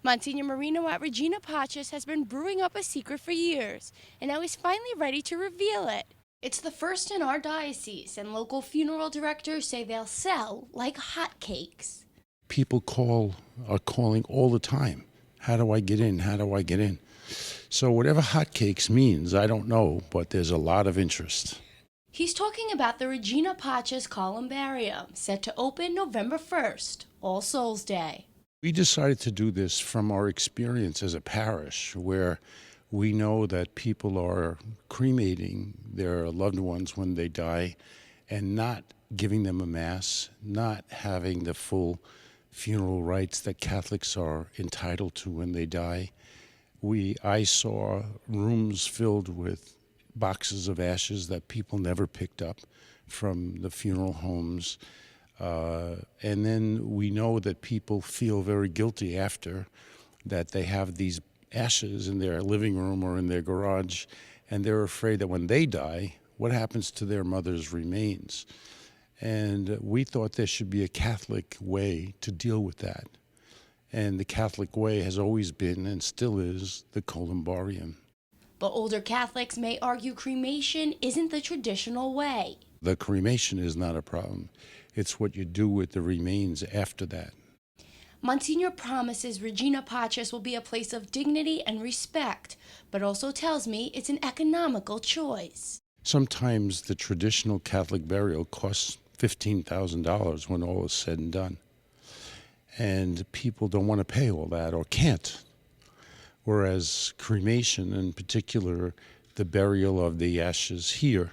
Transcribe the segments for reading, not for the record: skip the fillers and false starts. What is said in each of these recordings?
Monsignor Marino at Regina Pacis has been brewing up a secret for years, and now he's finally ready to reveal it. It's the first in our diocese, and local funeral directors say they'll sell like hotcakes. People are calling all the time. How do I get in? How do I get in? So whatever hotcakes means, I don't know, but there's a lot of interest. He's talking about the Regina Pacis Columbarium, set to open November 1st, All Souls Day. We decided to do this from our experience as a parish, where we know that people are cremating their loved ones when they die and not giving them a mass, not having the full funeral rites that Catholics are entitled to when they die. I saw rooms filled with boxes of ashes that people never picked up from the funeral homes. And then we know that people feel very guilty after that they have these ashes in their living room or in their garage, and they're afraid that when they die, what happens to their mother's remains? And we thought there should be a Catholic way to deal with that. And the Catholic way has always been and still is the columbarium. But older Catholics may argue cremation isn't the traditional way. The cremation is not a problem. It's what you do with the remains after that. Monsignor promises Regina Pacis will be a place of dignity and respect, but also tells me it's an economical choice. Sometimes the traditional Catholic burial costs $15,000 when all is said and done. And people don't want to pay all that or can't. Whereas cremation, in particular, the burial of the ashes here,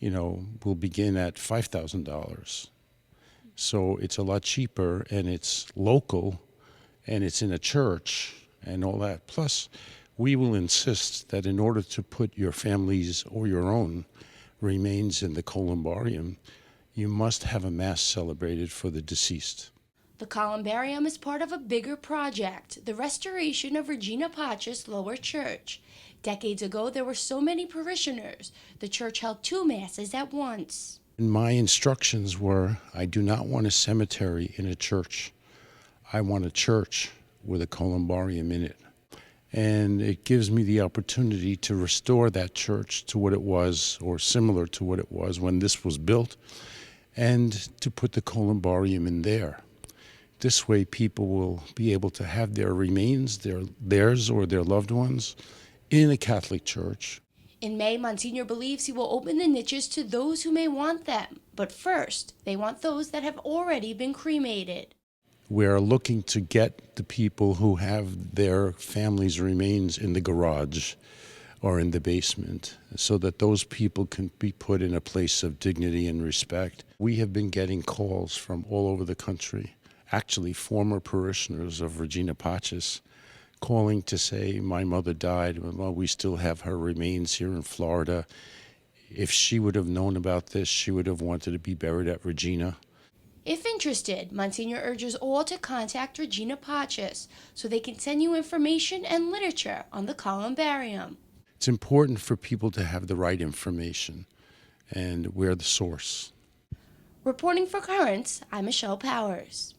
will begin at $5,000. So it's a lot cheaper, and it's local, and it's in a church and all that. Plus, we will insist that in order to put your family's or your own remains in the columbarium, you must have a mass celebrated for the deceased. The columbarium is part of a bigger project, the restoration of Regina Pacis Lower Church. Decades ago, there were so many parishioners, the church held 2 masses at once. And my instructions were, I do not want a cemetery in a church. I want a church with a columbarium in it. And it gives me the opportunity to restore that church to what it was, or similar to what it was when this was built, and to put the columbarium in there. This way people will be able to have their remains, theirs or their loved ones, in a Catholic church. In May, Monsignor believes he will open the niches to those who may want them. But first, they want those that have already been cremated. We're looking to get the people who have their family's remains in the garage or in the basement, so that those people can be put in a place of dignity and respect. We have been getting calls from all over the country, actually former parishioners of Regina Pacis, calling to say, my mother died, well, we still have her remains here in Florida. If she would have known about this, she would have wanted to be buried at Regina. If interested, Monsignor urges all to contact Regina Pacis so they can send you information and literature on the columbarium. It's important for people to have the right information, and we're the source. Reporting for Currents, I'm Michelle Powers.